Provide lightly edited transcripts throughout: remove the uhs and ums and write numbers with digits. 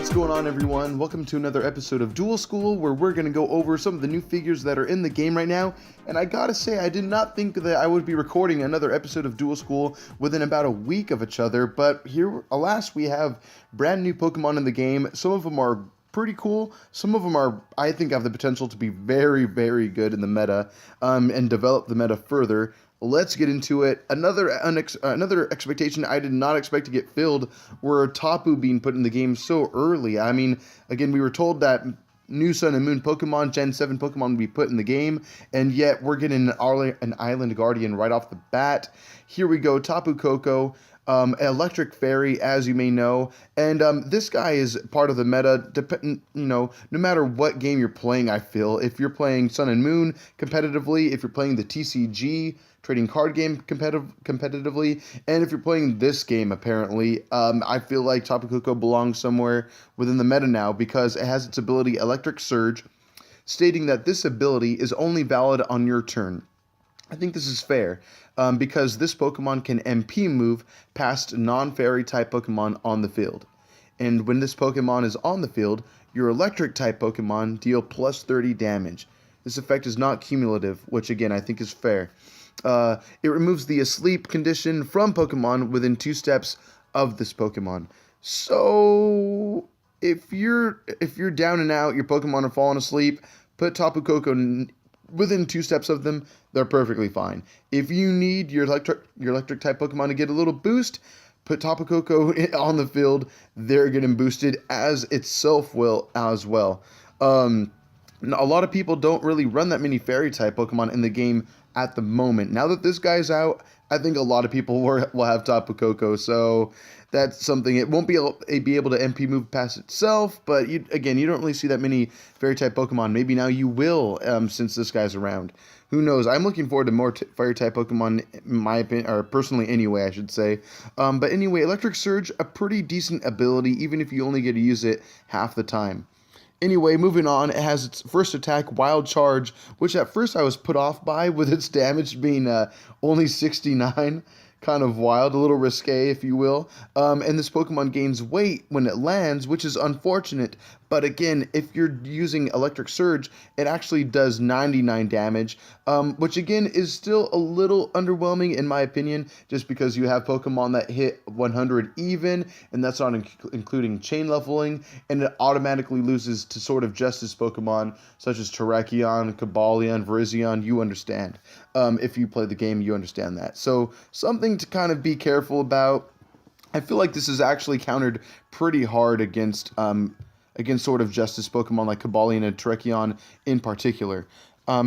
What's going on, everyone? Welcome to another episode of Duel School, where we're going to go over some of the new figures that are in the game right now. And I gotta say, I did not think that I would be recording another episode of Duel School within about a week of each other, but here, alas, we have brand new Pokemon in the game. Some of them are pretty cool. Some of them are, I think, have the potential to be very, very good in the meta, and develop the meta further. Let's get into it. Another expectation I did not expect to get filled were TAPU being put in the game so early. I mean, again, we were told that new Sun and Moon Pokemon, Gen 7 Pokemon would be put in the game, and yet we're getting an Island Guardian right off the bat. Here we go, Tapu Koko. Electric Fairy, as you may know, and this guy is part of the meta. No matter what game you're playing, I feel if you're playing Sun and Moon competitively, if you're playing the TCG trading card game competitively, and if you're playing this game, apparently, I feel like Tapu Koko belongs somewhere within the meta now because it has its ability Electric Surge, stating that this ability is only valid on your turn. I think this is fair, because this Pokemon can MP move past non-fairy type Pokemon on the field. And when this Pokemon is on the field, your electric type Pokemon deal plus 30 damage. This effect is not cumulative, which again I think is fair. It removes the asleep condition from Pokemon within 2 steps of this Pokemon. So if you're down and out, your Pokemon are falling asleep, put Tapu Koko within 2 steps of them, they're perfectly fine. If you need your electric type Pokemon to get a little boost, put Tapu Koko on the field, they're getting boosted as itself will as well. A lot of people don't really run that many fairy type Pokemon in the game at the moment. Now that this guy's out, I think a lot of people will have Tapu Koko, so that's something. It won't be able to MP move past itself, but you don't really see that many fairy type Pokemon. Maybe now you will, since this guy's around. Who knows? I'm looking forward to more fairy type Pokemon, in my opinion, or personally anyway, I should say. But anyway, Electric Surge, a pretty decent ability, even if you only get to use it half the time. Anyway, moving on, it has its first attack, Wild Charge, which at first I was put off by, with its damage being only 69. Kind of wild, a little risque, if you will. And this Pokemon gains weight when it lands, which is unfortunate. But again, if you're using Electric Surge, it actually does 99 damage, which again is still a little underwhelming in my opinion, just because you have Pokemon that hit 100 even, and that's not including chain leveling, and it automatically loses to sort of Justice Pokemon, such as Terrakion, Cobalion, Virizion. You understand. If you play the game, you understand that. So something to kind of be careful about. I feel like this is actually countered pretty hard against sort of Justice Pokemon like Cobalion and Terrakion in particular.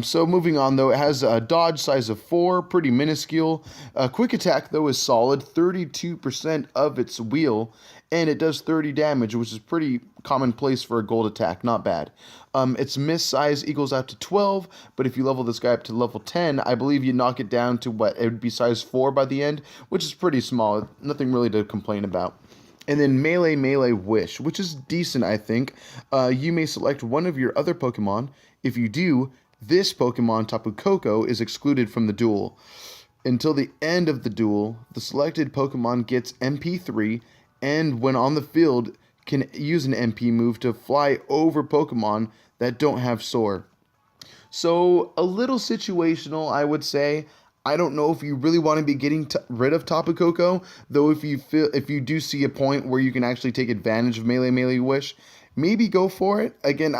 So moving on, though, it has a dodge size of 4, pretty minuscule. Quick attack, though, is solid, 32% of its wheel, and it does 30 damage, which is pretty commonplace for a gold attack, not bad. Its miss size equals out to 12, but if you level this guy up to level 10, I believe you knock it down to what? It would be size 4 by the end, which is pretty small, nothing really to complain about. And then Melee Wish, which is decent, I think. You may select one of your other Pokemon. If you do, this Pokemon, Tapu Koko, is excluded from the duel. Until the end of the duel, the selected Pokemon gets MP3, and when on the field, can use an MP move to fly over Pokemon that don't have Soar. So, a little situational, I would say. I don't know if you really want to be getting rid of Tapu Koko, though if you do see a point where you can actually take advantage of Melee Wish, maybe go for it. Again,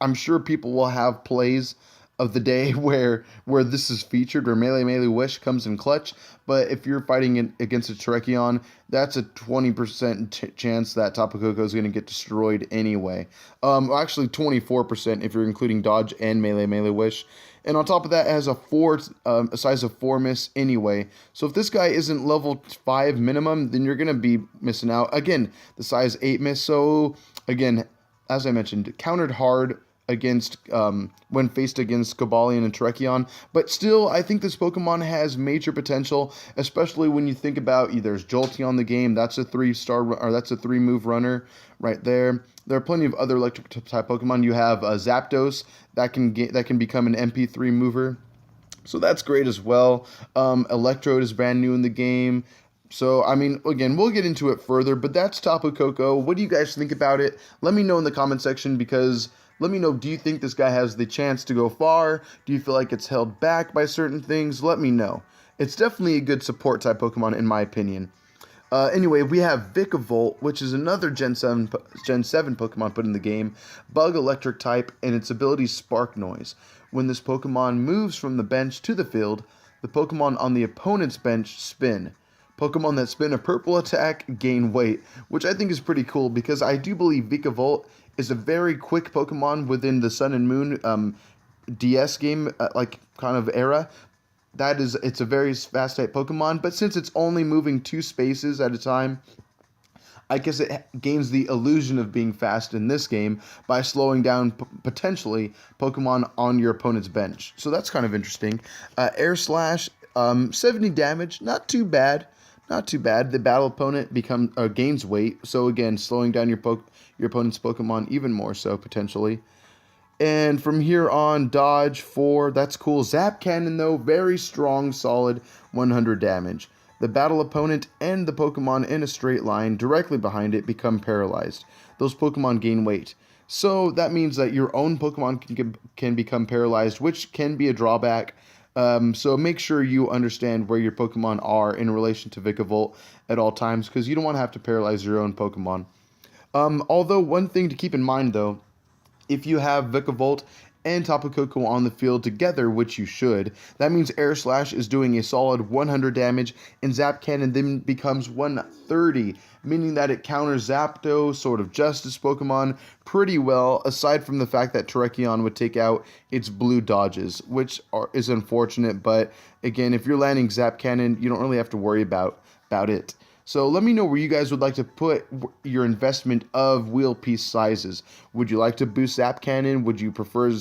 I'm sure people will have plays of the day where this is featured, where Melee Wish comes in clutch, but if you're fighting against a Terrakion, that's a 20% chance that Tapu Koko is going to get destroyed anyway. Actually 24% if you're including dodge and Melee Wish. And on top of that, it has a size of 4 miss anyway. So if this guy isn't level 5 minimum, then you're going to be missing out. Again, the size 8 miss. So again, as I mentioned, countered hard against when faced against Cobalion and Terrakion, but still, I think this Pokemon has major potential, especially when you think about there's Jolteon the game. That's a 3-star, or that's a 3-move runner right there. There are plenty of other electric type Pokemon. You have Zapdos that can become an MP3 mover, so that's great as well. Electrode is brand new in the game. So, I mean, again, we'll get into it further, but that's Tapu Koko. What do you guys think about it? Let me know in the comment section because let me know, do you think this guy has the chance to go far? Do you feel like it's held back by certain things? Let me know. It's definitely a good support type Pokemon in my opinion. Anyway, we have Vikavolt, which is another Gen 7 Pokemon put in the game. Bug Electric type, and its ability Spark Noise. When this Pokemon moves from the bench to the field, the Pokemon on the opponent's bench spin. Pokemon that spin a purple attack gain weight, which I think is pretty cool because I do believe Vikavolt is a very quick Pokemon within the Sun and Moon DS game, like kind of era. It's a very fast type Pokemon, but since it's only moving 2 spaces at a time, I guess it gains the illusion of being fast in this game by slowing down potentially Pokemon on your opponent's bench. So that's kind of interesting. Air Slash, 70 damage, not too bad. Not too bad. The battle opponent gains weight, so again, slowing down your opponent's Pokemon even more so potentially. And from here on, Dodge 4, that's cool. Zap Cannon, though, very strong, solid, 100 damage. The battle opponent and the Pokemon in a straight line directly behind it become paralyzed. Those Pokemon gain weight. So that means that your own Pokemon can become paralyzed, which can be a drawback. So make sure you understand where your Pokemon are in relation to Vikavolt at all times, because you don't want to have to paralyze your own Pokemon. Although, one thing to keep in mind, though, if you have Vikavolt and Tapu Koko on the field together, which you should, that means Air Slash is doing a solid 100 damage, and Zap Cannon then becomes 130, meaning that it counters Zapdos, sort of Justice Pokemon, pretty well, aside from the fact that Terrakion would take out its blue dodges, which is unfortunate, but again, if you're landing Zap Cannon, you don't really have to worry about it. So let me know where you guys would like to put your investment of wheel piece sizes. Would you like to boost Zap Cannon? Would you prefer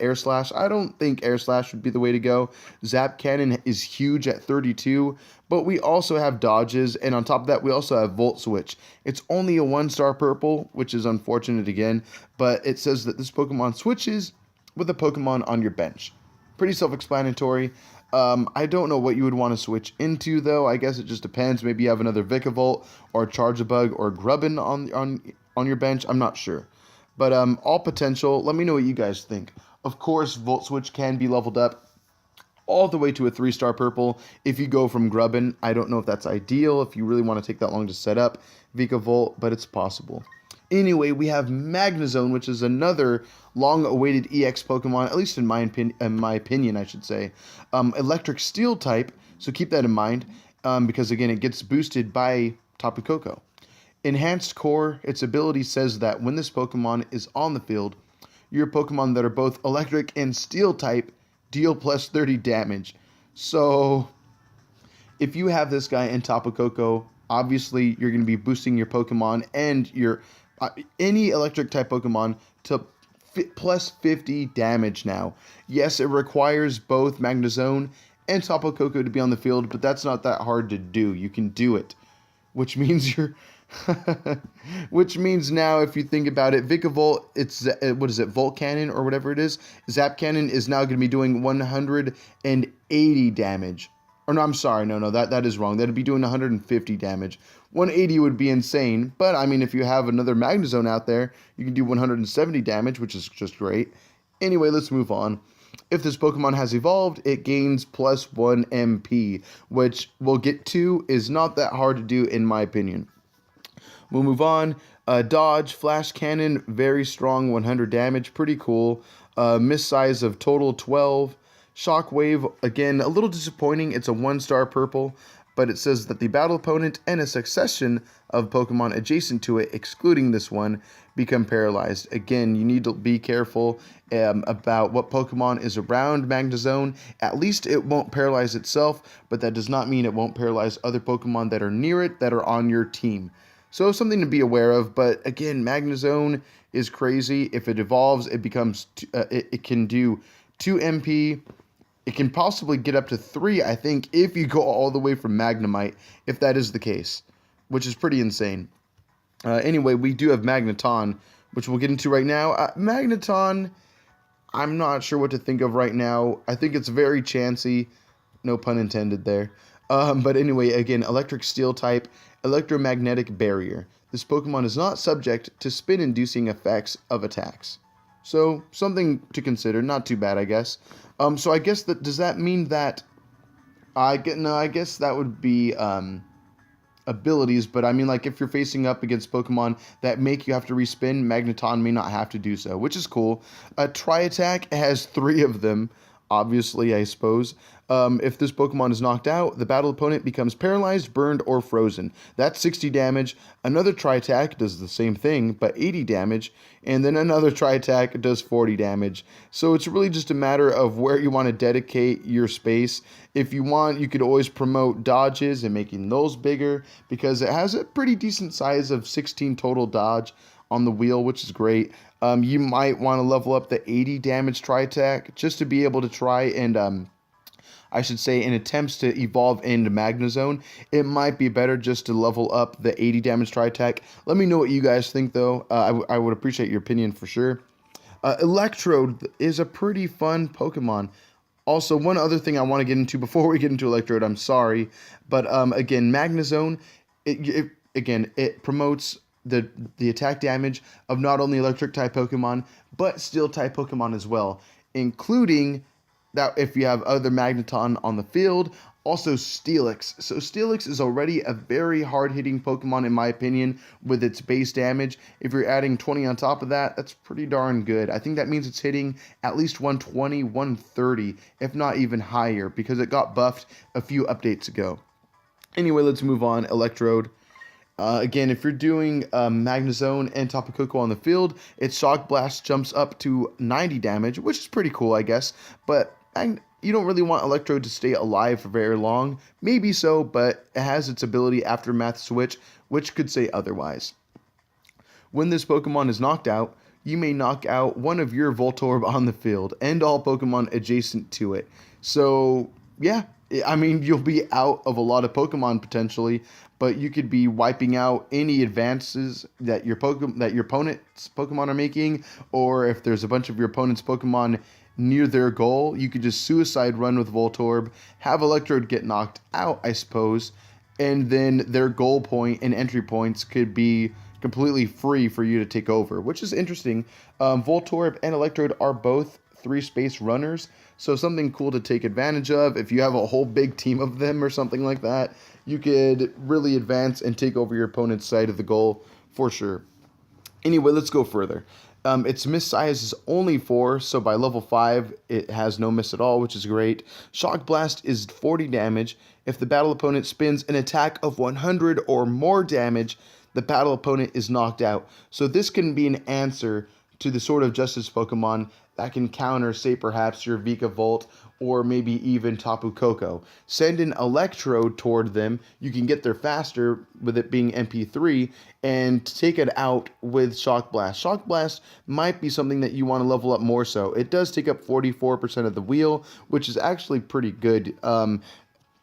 Air Slash? I don't think Air Slash would be the way to go. Zap Cannon is huge at 32, but we also have dodges, and on top of that, we also have Volt Switch. It's only a 1-star purple, which is unfortunate again, but it says that this Pokemon switches with a Pokemon on your bench. Pretty self-explanatory. I don't know what you would want to switch into, though. I guess it just depends. Maybe you have another Vikavolt or Charjabug or Grubbin on your bench. I'm not sure. But all potential. Let me know what you guys think. Of course, Volt Switch can be leveled up all the way to a 3-star purple if you go from Grubbin. I don't know if that's ideal, if you really want to take that long to set up Vikavolt, but it's possible. Anyway, we have Magnezone, which is another long-awaited EX Pokemon, at least in my opinion, I should say. Electric Steel type, so keep that in mind, because again, it gets boosted by Tapu Koko. Enhanced Core, its ability says that when this Pokemon is on the field, your Pokemon that are both Electric and Steel type deal plus 30 damage. So, if you have this guy in Tapu Koko, obviously you're going to be boosting your Pokemon and your any electric type Pokemon to plus 50 damage now. Yes, it requires both Magnezone and Tapu Koko to be on the field, but that's not that hard to do. You can do it, which means which means now, if you think about it, Vikavolt, it's what is it, Volt Cannon or whatever it is. Zap Cannon is now going to be doing 180 damage. Or no, I'm sorry, no, that is wrong. That'd be doing 150 damage. 180 would be insane, but I mean, if you have another Magnezone out there, you can do 170 damage, which is just great. Anyway, let's move on. If this Pokemon has evolved, it gains plus 1 MP, which we'll get to is not that hard to do in my opinion. We'll move on. Dodge, Flash Cannon, very strong, 100 damage, pretty cool. Miss size of total 12. Shockwave, again, a little disappointing. It's a 1-star purple, but it says that the battle opponent and a succession of Pokemon adjacent to it, excluding this one, become paralyzed. Again, you need to be careful about what Pokemon is around Magnezone. At least it won't paralyze itself, but that does not mean it won't paralyze other Pokemon that are near it that are on your team. So something to be aware of, but again, Magnezone is crazy. If it evolves, it becomes it can do 2 MP. It can possibly get up to 3, I think, if you go all the way from Magnemite, if that is the case, which is pretty insane. Anyway, we do have Magneton, which we'll get into right now. Magneton, I'm not sure what to think of right now. I think it's very chancy, no pun intended there. But anyway, again, electric steel type, electromagnetic barrier. This Pokemon is not subject to spin-inducing effects of attacks. So something to consider. Not too bad, I guess. So I guess does that mean that I guess that would be abilities, but I mean, like, if you're facing up against Pokemon that make you have to respin, Magneton may not have to do so, which is cool. A Tri-Attack has 3 of them, obviously, I suppose. If this Pokemon is knocked out, the battle opponent becomes paralyzed, burned, or frozen. That's 60 damage. Another Tri-Attack does the same thing, but 80 damage. And then another Tri-Attack does 40 damage. So it's really just a matter of where you want to dedicate your space. If you want, you could always promote dodges and making those bigger, because it has a pretty decent size of 16 total dodge on the wheel, which is great. You might want to level up the 80 damage Tri-Attack just to be able to try and I should say, in attempts to evolve into Magnezone, it might be better just to level up the 80 damage Tri-Attack. Let me know what you guys think, though. I would appreciate your opinion for sure. Electrode is a pretty fun Pokemon. Also, one other thing I want to get into before we get into Electrode, I'm sorry, but again, Magnezone, it promotes the attack damage of not only electric type Pokemon, but steel type Pokemon as well, including that if you have other Magneton on the field, also Steelix. So Steelix is already a very hard-hitting Pokemon in my opinion with its base damage. If you're adding 20 on top of that, that's pretty darn good. I think that means it's hitting at least 120, 130, if not even higher, because it got buffed a few updates ago. Anyway, let's move on. Electrode. Again, if you're doing Magnezone and Tapu Koko on the field, its Shock Blast jumps up to 90 damage, which is pretty cool, I guess. But you don't really want Electrode to stay alive for very long. Maybe so, but it has its ability Aftermath Switch, which could say otherwise. When this Pokemon is knocked out, you may knock out one of your Voltorb on the field and all Pokemon adjacent to it. So, yeah, I mean, you'll be out of a lot of Pokemon potentially, but you could be wiping out any advances that your opponent's Pokemon are making, or if there's a bunch of your opponent's Pokemon near their goal, you could just suicide run with Voltorb, have Electrode get knocked out, I suppose, and then their goal point and entry points could be completely free for you to take over, which is interesting. Voltorb and Electrode are both 3-space runners, so something cool to take advantage of. If you have a whole big team of them or something like that, you could really advance and take over your opponent's side of the goal for sure. Anyway, let's go further. Its miss size is only 4, so by level 5, it has no miss at all, which is great. Shock Blast is 40 damage. If the battle opponent spins an attack of 100 or more damage, the battle opponent is knocked out. So this can be an answer to the Sword of Justice Pokemon that can counter, say, perhaps your Vikavolt or maybe even Tapu Koko. Send an Electrode toward them. You can get there faster with it being MP3 and take it out with Shock Blast. Shock Blast might be something that you want to level up more so. It does take up 44% of the wheel, which is actually pretty good.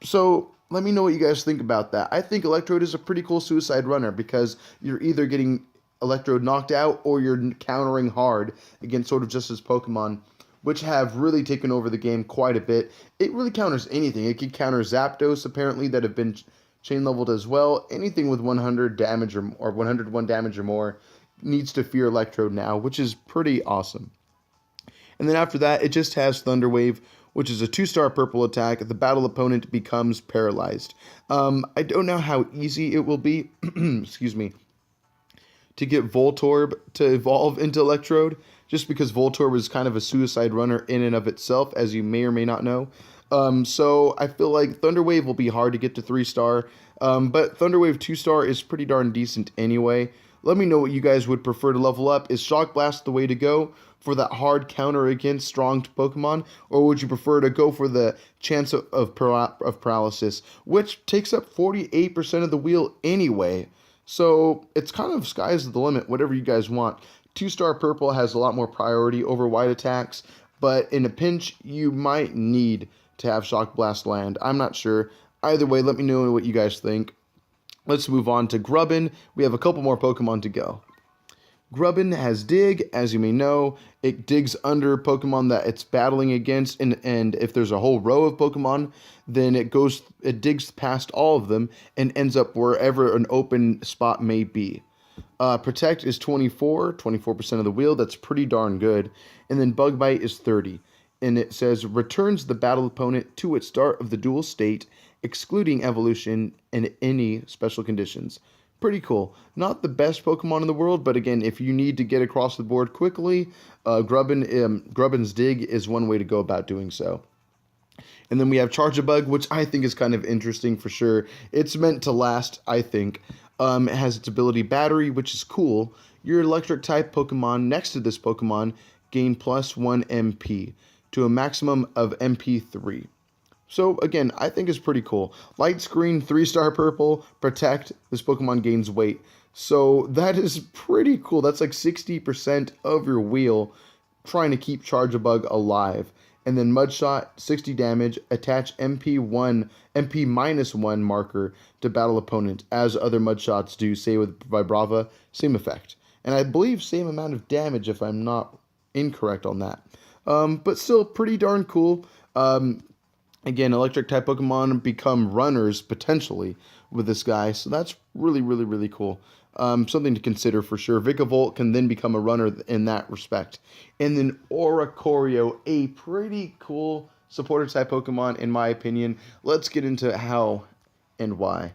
So let me know what you guys think about that. I think Electrode is a pretty cool suicide runner because you're either getting Electrode knocked out or you're countering hard against Sword of Justice Pokemon, which have really taken over the game quite a bit. It really counters anything. It can counter Zapdos, apparently, that have been chain leveled as well. Anything with 100 damage or 101 damage or more needs to fear Electrode now, which is pretty awesome. And then after that, it just has Thunder Wave, which is a 2-star purple attack. The battle opponent becomes paralyzed. I don't know how easy it will be, excuse me, to get Voltorb to evolve into Electrode, just because Voltorb is kind of a suicide runner in and of itself, as you may or may not know. So I feel like Thunder Wave will be hard to get to 3-star, but Thunder Wave 2-star is pretty darn decent anyway. Let me know what you guys would prefer to level up. Is Shock Blast the way to go for that hard counter against strong Pokemon, or would you prefer to go for the chance of paralysis, which takes up 48% of the wheel anyway? So it's kind of sky's the limit, whatever you guys want. 2-star purple has a lot more priority over white attacks, but in a pinch, you might need to have Shock Blast land. I'm not sure. Either way, let me know what you guys think. Let's move on to Grubbin. We have a couple more Pokemon to go. Grubbin has Dig, as you may know. It digs under Pokemon that it's battling against, and if there's a whole row of Pokemon, then it digs past all of them and ends up wherever an open spot may be. Protect is 24% of the wheel. That's pretty darn good. And then Bug Bite is 30. And it says returns the battle opponent to its start of the duel state, excluding evolution and any special conditions. Pretty cool. Not the best Pokemon in the world, but again, if you need to get across the board quickly, Grubbin's Dig is one way to go about doing so. And then we have Charge-a-Bug, which I think is kind of interesting for sure. It's meant to last, I think. It has its ability Battery, which is cool. Your electric-type Pokemon next to this Pokemon gain plus 1 MP to a maximum of MP 3. So again, I think it's pretty cool. Light Screen, 3-star purple, Protect, this Pokemon gains weight. So that is pretty cool. That's like 60% of your wheel trying to keep Charge-a-Bug alive. And then Mudshot, 60 damage, attach MP minus 1 marker to battle opponent, as other Mudshots do, say with Vibrava, same effect. And I believe same amount of damage if I'm not incorrect on that. But still pretty darn cool. Again, electric-type Pokemon become runners, potentially, with this guy. So that's really, really, really cool. Something to consider for sure. Vikavolt can then become a runner in that respect. And then Oricorio, a pretty cool supporter-type Pokemon, in my opinion. Let's get into how and why.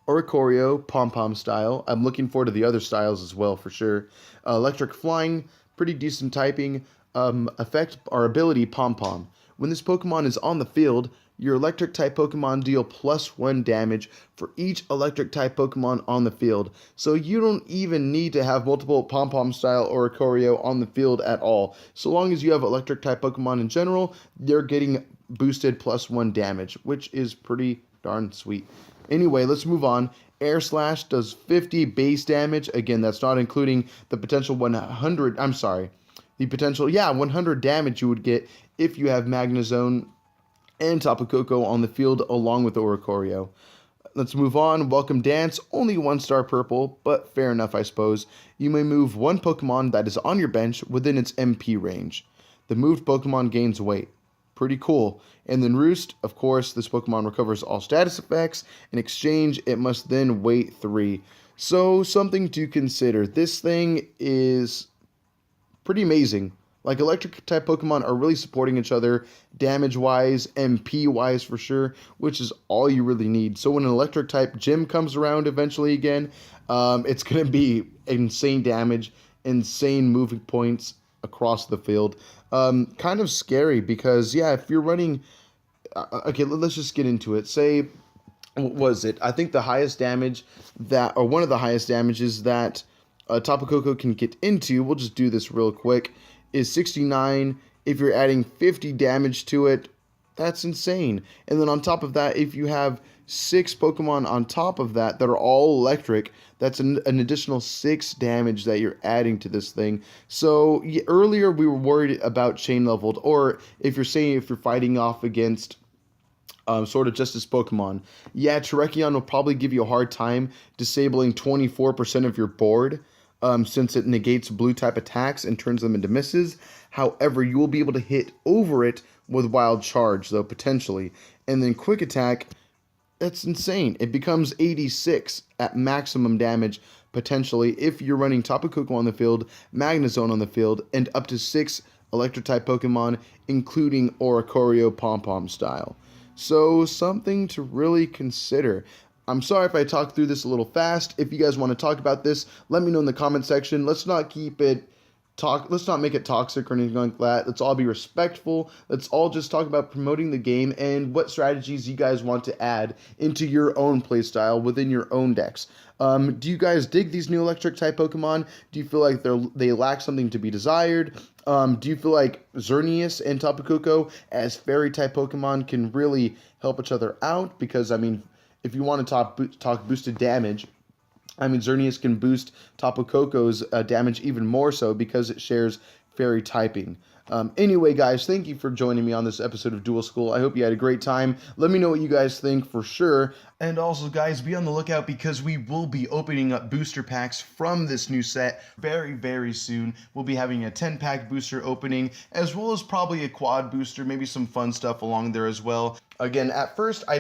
Oricorio, Pom-Pom style. I'm looking forward to the other styles as well, for sure. Electric Flying, pretty decent typing. Effect or ability, Pom-Pom. When this Pokemon is on the field, your electric-type Pokemon deal plus 1 damage for each electric-type Pokemon on the field. So you don't even need to have multiple Pom-Pom style Oricorio on the field at all. So long as you have electric-type Pokemon in general, they're getting boosted plus 1 damage, which is pretty darn sweet. Anyway, let's move on. Air Slash does 50 base damage. Again, that's not including the potential 100 damage you would get if you have Magnezone and Tapu Koko on the field along with Oricorio. Let's move on. Welcome Dance, only 1-star purple, but fair enough, I suppose. You may move one Pokemon that is on your bench within its MP range. The moved Pokemon gains weight. Pretty cool. And then Roost, of course, this Pokemon recovers all status effects. In exchange, it must then weight 3. So, something to consider. This thing is pretty amazing. Like, electric-type Pokemon are really supporting each other, damage-wise, MP-wise for sure, which is all you really need. So when an electric-type gym comes around eventually again, it's going to be insane damage, insane moving points across the field. Kind of scary because, yeah, if you're running... okay, let's just get into it. Say, what was it? I think the highest damage or one of the highest damages that Tapu Koko can get into, we'll just do this real quick, is 69. If you're adding 50 damage to it, that's insane. And then on top of that, if you have 6 Pokemon on top of that are all electric, that's an additional 6 damage that you're adding to this thing. So earlier we were worried about chain leveled, or if you're fighting off against sort of just as Pokemon. Yeah, Terrakion will probably give you a hard time disabling 24% of your board, since it negates blue type attacks and turns them into misses. However, you will be able to hit over it with Wild Charge, though, potentially. And then Quick Attack, that's insane. It becomes 86 at maximum damage, potentially, if you're running Tapu Koko on the field, Magnezone on the field, and up to 6 Electric-type Pokemon, including Oricorio Pom-Pom style. So, something to really consider. I'm sorry if I talked through this a little fast. If you guys want to talk about this, let me know in the comment section. Let's not make it toxic or anything like that. Let's all be respectful. Let's all just talk about promoting the game and what strategies you guys want to add into your own playstyle within your own decks. Do you guys dig these new electric type Pokemon? Do you feel like they lack something to be desired? Do you feel like Xerneas and Tapu Koko as fairy type Pokemon can really help each other out? Because, I mean, if you want to talk boosted damage, I mean, Xerneas can boost Tapu Koko's damage even more so because it shares fairy typing. Anyway, guys, thank you for joining me on this episode of Duel School. I hope you had a great time. Let me know what you guys think for sure. And also, guys, be on the lookout because we will be opening up booster packs from this new set very, very soon. We'll be having a 10-pack booster opening, as well as probably a quad booster, maybe some fun stuff along there as well. Again, at first, I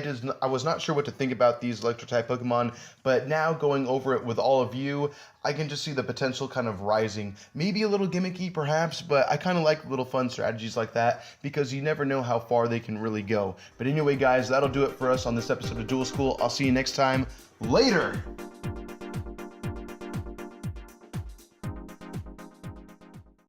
was not sure what to think about these Electro-type Pokemon, but now going over it with all of you, I can just see the potential kind of rising. Maybe a little gimmicky, perhaps, but I kind of like little fun strategies like that because you never know how far they can really go. But anyway, guys, that'll do it for us on this episode of Duel School. I'll see you next time. Later!